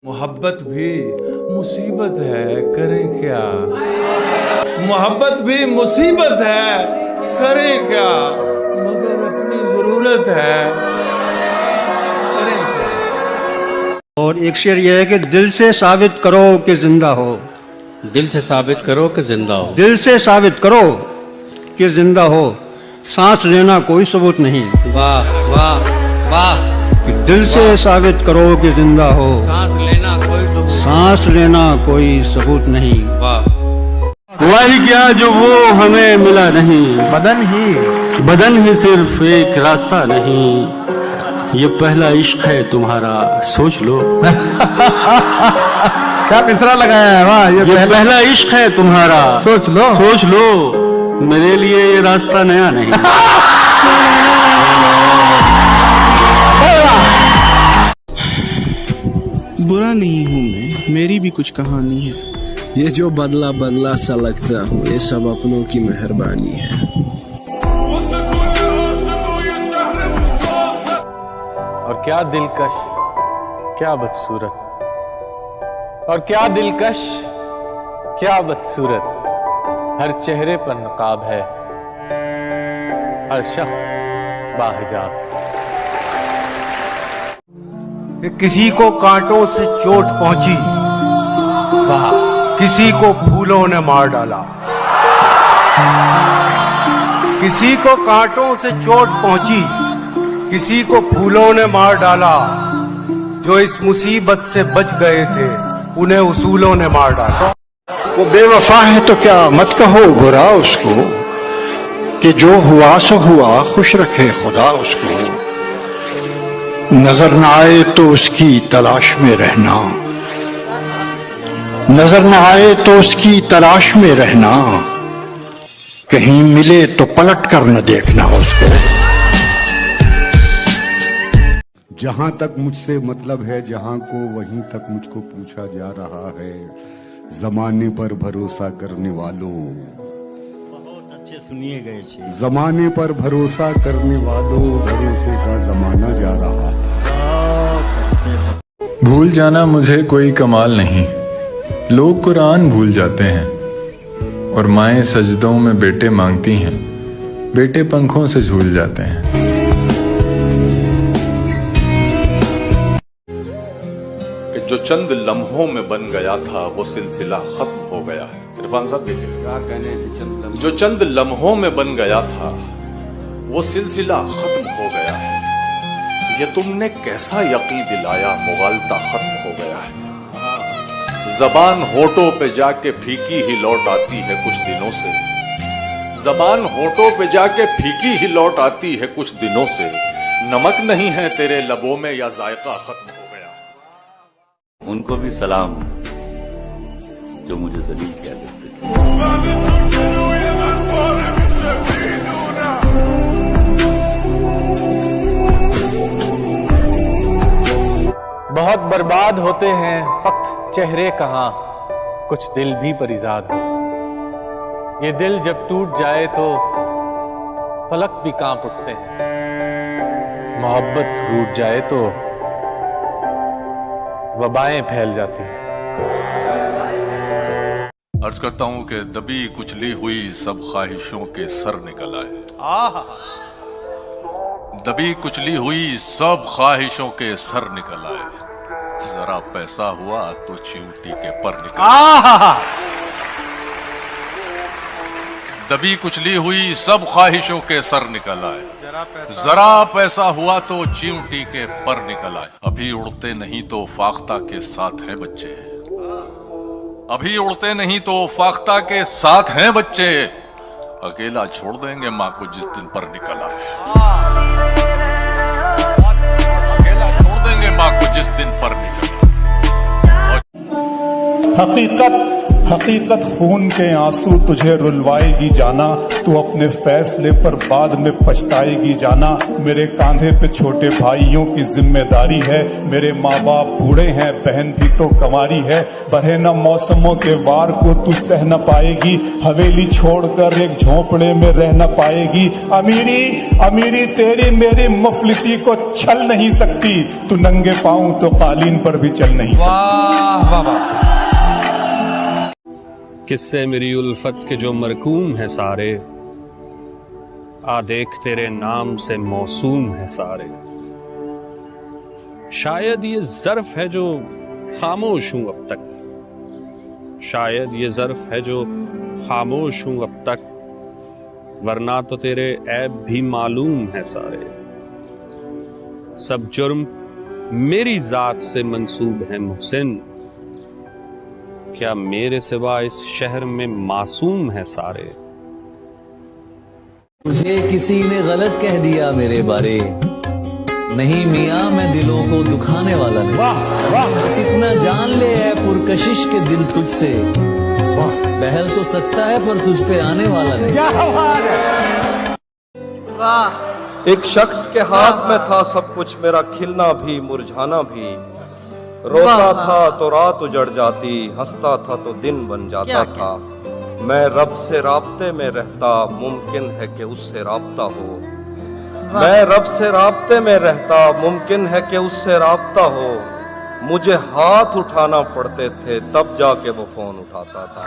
मोहब्बत भी मुसीबत है, करें क्या। मोहब्बत भी मुसीबत है, करें क्या, मगर अपनी जरूरत है, करें क्या। और एक शेर यह है कि दिल से साबित करो कि जिंदा हो। दिल से साबित करो कि जिंदा हो। दिल से साबित करो कि जिंदा हो, सांस लेना कोई सबूत नहीं। वाह वाह वाह। कि दिल से साबित करो कि जिंदा हो, सांस लेना कोई सबूत। सांस लेना कोई सबूत नहीं। वाह। हुआ ही क्या जो वो हमें मिला नहीं, बदन ही सिर्फ एक रास्ता नहीं। ये पहला इश्क है तुम्हारा, सोच लो। क्या मिसरा लगाया है, वाह। ये पहला इश्क है तुम्हारा, सोच लो। सोच लो। मेरे लिए ये रास्ता नया नहीं। बुरा नहीं हूँ मैं, मेरी भी कुछ कहानी है। ये जो बदला बदला सा लगता हूँ, ये सब अपनों की मेहरबानी है। और क्या दिलकश, क्या बदसूरत, और क्या दिलकश, क्या बदसूरत। हर चेहरे पर नकाब है, हर शख्स बाहिजाब। किसी को कांटों से चोट पहुंची, किसी को फूलों ने मार डाला। किसी को कांटों से चोट पहुंची, किसी को फूलों ने मार डाला। जो इस मुसीबत से बच गए थे, उन्हें उसूलों ने मार डाला। वो बेवफा है तो क्या मत कहो बुरा उसको, कि जो हुआ सो हुआ, खुश रखे खुदा उसको। नजर न आए तो उसकी तलाश में रहना, नजर न आए तो उसकी तलाश में रहना। कहीं मिले तो पलट कर न देखना उसको। जहां तक मुझसे मतलब है जहां को, वहीं तक मुझको पूछा जा रहा है। जमाने पर भरोसा करने वालों, बहुत अच्छे सुनिए गए शेर। जमाने पर भरोसा करने वालों, भरोसे का जमाना जा रहा है। भूल जाना मुझे कोई कमाल नहीं, लोग कुरान भूल जाते हैं। और माएं सजदों में बेटे मांगती हैं, बेटे पंखों से झूल जाते हैं। कि जो चंद लम्हों में बन गया था, वो सिलसिला खत्म हो गया है। इरफान साहब देखिए, जो चंद लम्हों में बन गया था, वो सिलसिला खत्म हो गया है। ये तुमने कैसा यकीन दिलाया, मुगालता खत्म हो गया है। जबान होठों पे जाके फीकी ही लौट आती है कुछ दिनों से। जबान होठों पे जाके फीकी ही लौट आती है कुछ दिनों से। नमक नहीं है तेरे लबों में, या जायका खत्म हो गया। उनको भी सलाम जो मुझे जलील किया करते थे। बहुत बर्बाद होते हैं फक्त चेहरे कहाँ, कुछ दिल भी परिजाद हो। ये दिल जब टूट जाए तो फलक भी कांप उठते हैं। मोहब्बत रूठ जाए तो वबाएं फैल जाती हैं। अर्ज करता हूं कि दबी कुचली हुई सब ख्वाहिशों के सर निकल आए। दबी कुचली हुई सब ख्वाहिशों के सर निकल आए। जरा पैसा हुआ तो चींटी के पर निकल आए। दबी कुचली हुई सब ख्वाहिशों के सर निकल आए। जरा पैसा हुआ तो चींटी के पर निकल आए। अभी उड़ते नहीं तो फाख्ता के साथ हैं बच्चे। अभी उड़ते नहीं तो फाख्ता के साथ हैं बच्चे। अकेला छोड़ देंगे माँ को जिस दिन पर निकल आए। अकेला छोड़ देंगे माँ को जिस दिन पर निकल आए। हकीकत हकीकत खून के आंसू तुझे रुलवाएगी जाना, तू अपने फैसले पर बाद में पछताएगी जाना। मेरे कांधे पे छोटे भाइयों की जिम्मेदारी है, मेरे माँ बाप बूढ़े हैं, बहन भी तो कंवारी है। बढ़े न मौसमों के वार को तू सह न पाएगी, हवेली छोड़कर एक झोंपड़े में रह न पाएगी। अमीरी अमीरी तेरी मेरी मुफलिसी को छल नहीं सकती, तू नंगे पाँव तो कालीन पर भी चल नहीं सकती। किससे मेरी उल्फत के जो मरकूम है सारे, आ देख तेरे नाम से मौसूम है सारे। शायद ये ज़र्फ है जो खामोश हूं अब तक, शायद ये ज़र्फ है जो खामोश हूं अब तक, वरना तो तेरे ऐब भी मालूम है सारे। सब जुर्म मेरी जात से मंसूब है मुहसिन, क्या मेरे सिवा इस शहर में मासूम है सारे। मुझे किसी ने गलत कह दिया मेरे बारे, नहीं मियाँ मैं दिलों को दुखाने वाला नहीं। बस इतना जान ले है पुरकशिश के दिल तुझसे, पहल तो सकता है पर तुझ पे आने वाला नहीं। एक शख्स के हाथ में था सब कुछ, मेरा खिलना भी मुरझाना भी। रोता था तो रात उजड़ जाती, हंसता था तो दिन बन जाता था। मैं रब से राब्ते में रहता, मुमकिन है कि उससे राब्ता हो। मैं रब से राब्ते में रहता, मुमकिन है कि उससे राब्ता हो। मुझे हाथ उठाना पड़ते थे तब जाके वो फोन उठाता था।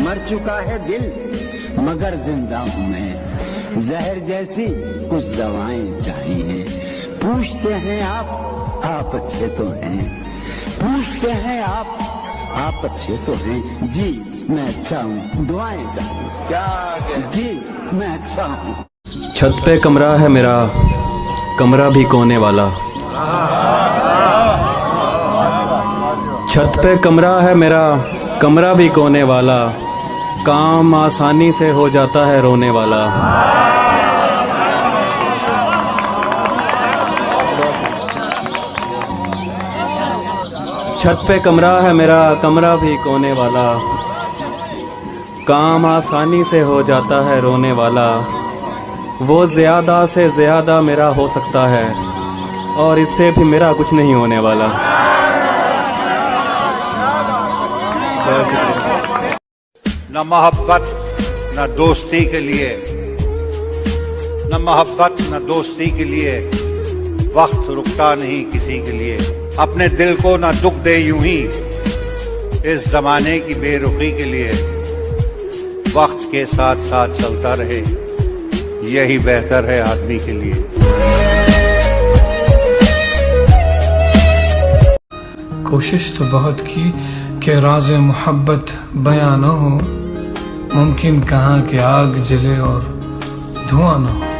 मर चुका है दिल मगर जिंदा हूँ मैं, जहर जैसी कुछ दवाएं चाहिए। पूछते हैं आप अच्छे तो हैं, पूछते हैं आप अच्छे तो हैं। जी मैं अच्छा हूँ, दुआएं चाहिए। क्या जी मैं अच्छा हूँ। छत पे कमरा है मेरा, कमरा भी कोने वाला। छत पे कमरा है मेरा, कमरा भी कोने वाला। काम आसानी से हो जाता है रोने वाला। छत पे कमरा है मेरा, कमरा भी कोने वाला। काम आसानी से हो जाता है रोने वाला। वो ज़्यादा से ज़्यादा मेरा हो सकता है और इससे भी मेरा कुछ नहीं होने वाला। न मोहब्बत न दोस्ती के लिए, न मोहब्बत न दोस्ती के लिए वक्त रुकता नहीं किसी के लिए। अपने दिल को ना दुख दे यूं ही इस जमाने की बेरुखी के लिए। वक्त के साथ साथ चलता रहे, यही बेहतर है आदमी के लिए। कोशिश तो बहुत की कि राज़ मोहब्बत बयां न हो, मुमकिन कहाँ कि आग जले और धुआं न हो।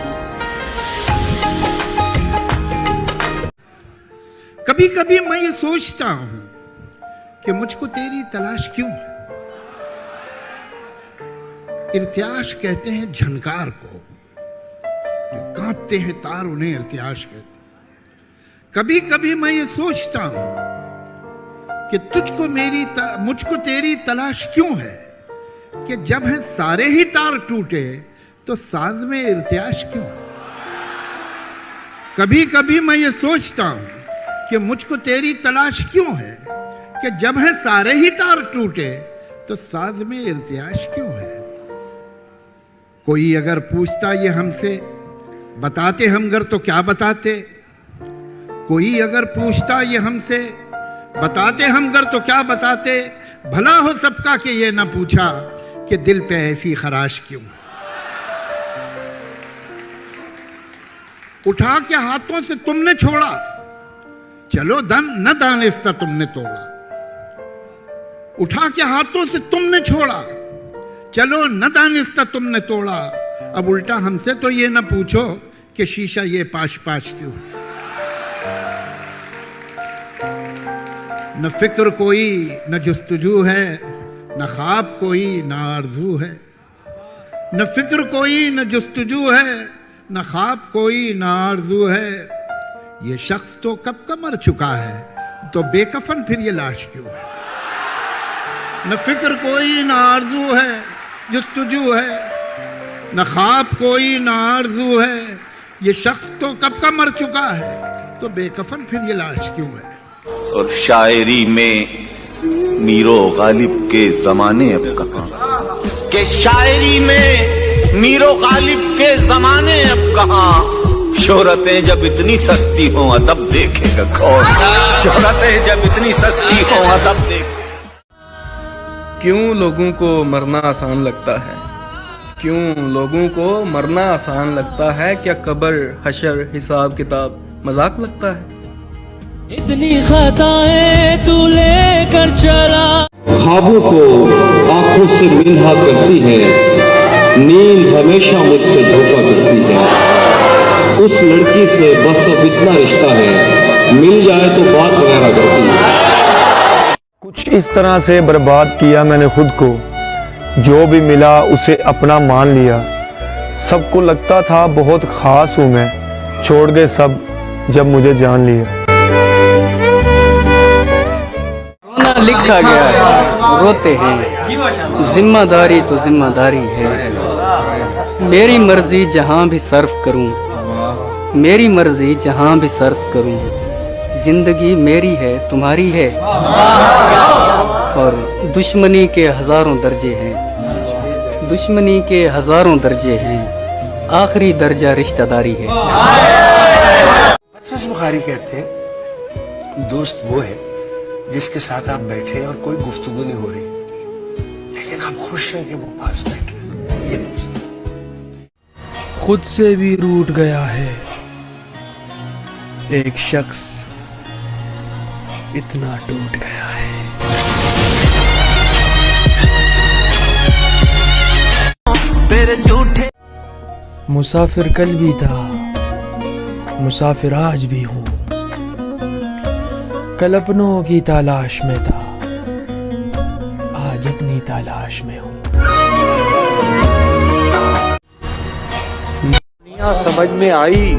कभी कभी मैं ये सोचता हूं कि मुझको तेरी तलाश क्यों है। इर्तियाश कहते हैं झनकार को, जो कांपते हैं तार उन्हें इर्तियाश कहते हैं। कभी कभी मैं ये सोचता हूं कि मुझको तेरी तलाश क्यों है, कि जब है सारे ही तार टूटे तो साज में इर्तियाश क्यों। कभी कभी मैं ये सोचता हूं कि मुझको तेरी तलाश क्यों है, कि जब है सारे ही तार टूटे तो साज में इर्तियाश क्यों है। कोई अगर पूछता ये हमसे, बताते हम गर तो क्या बताते। कोई अगर पूछता ये हमसे, बताते हम गर तो क्या बताते। भला हो सबका कि ये ना पूछा कि दिल पे ऐसी खराश क्यों। उठा के हाथों से तुमने छोड़ा, चलो न दानिस्ता तुमने तोड़ा। उठा के हाथों से तुमने छोड़ा, चलो न दानिस्ता तुमने तोड़ा। अब उल्टा हमसे तो ये न पूछो कि शीशा ये पाश पाश क्यों। न फिक्र कोई न जुस्तजू है, न ख्वाब कोई न आरजू है। न फिक्र कोई न जुस्तजू है, न ख्वाब कोई न आरजू है। ये शख्स तो कब का मर चुका है, तो बेकफन फिर ये लाश क्यों है। न फिक्र कोई न आरजू है जुस्तजू है, न ख्वाब कोई न आरजू है, ये शख्स तो कब का मर चुका है, तो बेकफन फिर ये लाश क्यों है। और शायरी में मीरो गालिब के जमाने अब कहाँ, के शायरी में मीरो गालिब के जमाने अब कहाँ। शोहरतें जब इतनी सस्ती हों अदब देखेगा कौन, शोहरतें जब इतनी सस्ती हों अदब देखेगा। क्यों लोगों को मरना आसान लगता है, क्यों लोगों को मरना आसान लगता है, क्या कब्र हशर हिसाब किताब मजाक लगता है। इतनी खताएं तू लेकर चला, ख्वाबों को आंखों से मिन्हा करती है, नींद हमेशा मुझसे धोखा करती है। उस लड़की से बस अब इतना रिश्ता है, मिल जाए तो बात वगैरह करती है। कुछ इस तरह से बर्बाद किया मैंने खुद को, जो भी मिला उसे अपना मान लिया। सबको लगता था बहुत खास हूं मैं, छोड़ गए सब जब मुझे जान लिया। रोना लिखा गया है, रोते हैं, जिम्मेदारी तो जिम्मेदारी है। मेरी मर्जी जहां भी सर्फ करूं, मेरी मर्जी जहां भी सर्फ करूं, जिंदगी मेरी है तुम्हारी है। और दुश्मनी के हजारों दर्जे हैं, दुश्मनी के हजारों दर्जे हैं, आखिरी दर्जा रिश्तेदारी है। बुखारी कहते हैं दोस्त वो है जिसके साथ आप बैठे और कोई गुफ्तगू नहीं हो रही, लेकिन आप खुश हैं कि वो पास बैठे। ये दोस्त खुद से भी रूठ गया है एक शख्स, इतना टूट गया है। मुसाफिर कल भी था, मुसाफिर आज भी हूँ, कल अपनों की तलाश में था, आज अपनी तलाश में हूँ। दुनिया समझ में आई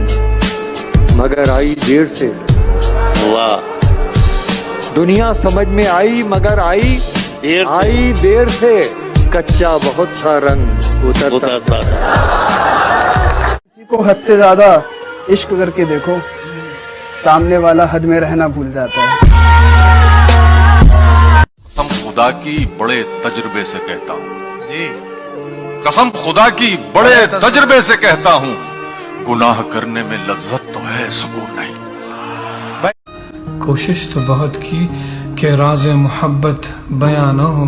मगर आई देर से, वाह। दुनिया समझ में आई मगर आई देर से, कच्चा बहुत सा रंग उतरता था। किसी को हद से ज्यादा इश्क करके देखो, सामने वाला हद में रहना भूल जाता है। कसम खुदा की बड़े तजुर्बे से कहता हूँ जी, कसम खुदा की बड़े तजुर्बे से कहता हूँ, गुनाह करने में लज्जत तो है, सुकून नहीं। कोशिश तो बहुत की कि राज़े मोहब्बत बयां न हो,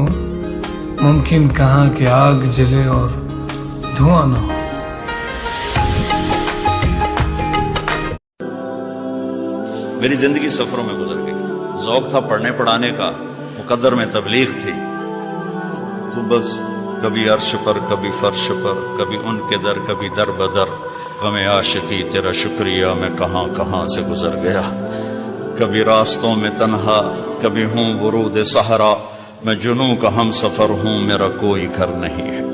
मुमकिन कहाँ कि आग जले और धुआं न हो। मेरी जिंदगी सफरों में गुजर गई। ज़ौक़ था पढ़ने पढ़ाने का, मुकद्दर में तबलीग थी, तो बस कभी अर्श पर कभी फर्श पर, कभी उनके दर कभी दर बदर, गमे आशिकी तेरा शुक्रिया मैं कहाँ कहाँ से गुजर गया। कभी रास्तों में तन्हा, कभी हूँ वरूद सहरा, मैं जुनू का हम सफर हूँ, मेरा कोई घर नहीं है।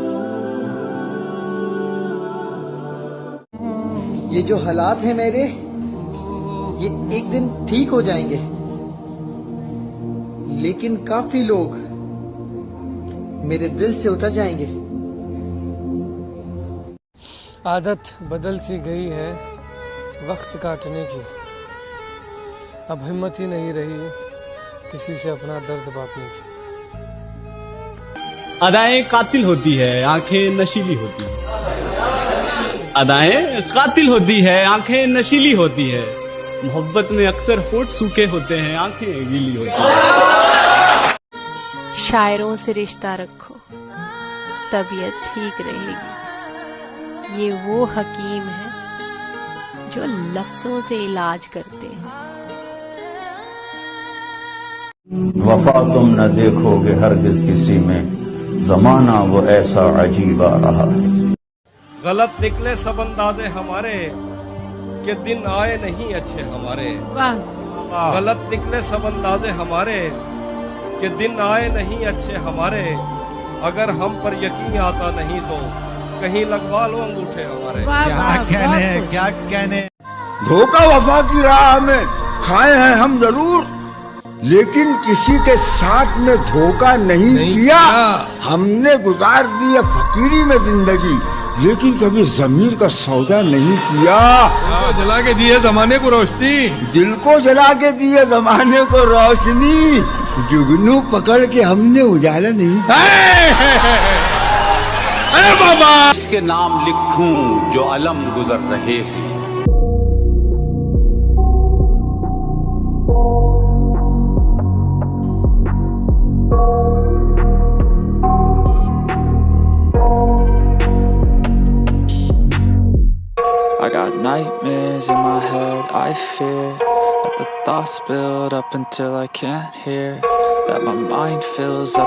ये जो हालात हैं मेरे, ये एक दिन ठीक हो जाएंगे, लेकिन काफी लोग मेरे दिल से उतर जाएंगे। आदत बदल सी गई है वक्त काटने की, अब हिम्मत ही नहीं रही किसी से अपना दर्द बांटने की। अदाएं कातिल होती है, आंखें नशीली होती है। अदाएं कातिल होती है, आंखें नशीली होती है। मोहब्बत में अक्सर होठ सूखे होते हैं, आंखें गीली होती हैं। शायरों से रिश्ता रखो, तबीयत ठीक रहेगी। ये वो हकीम है जो लफ्जों से इलाज करते हैं। वफा तुम न देखोगे हरगिज किसी में, जमाना वो ऐसा अजीब आ रहा है। गलत निकले सब अंदाजे हमारे, कि दिन आए नहीं अच्छे हमारे। गलत निकले सब अंदाजे हमारे, कि दिन आए नहीं अच्छे हमारे। अगर हम पर यकीन आता नहीं तो कहीं लगवा लो अंगूठे हमारे। क्या कहने। धोखा वफा की राह में खाए हैं हम जरूर, लेकिन किसी के साथ में धोखा नहीं किया। हमने गुजार दी है फकीरी में जिंदगी, लेकिन कभी जमीर का सौदा नहीं किया। जला के दिए जमाने को रोशनी, दिल को जला के दिए जमाने को रोशनी, जुगनू पकड़ के हमने उजाला नहीं। अरे बाबा, इसके नाम लिखूं जो अलम गुजर रहे हैं। I got nightmares in my head, I fear that the thoughts build up until I can't hear, that my mind fills up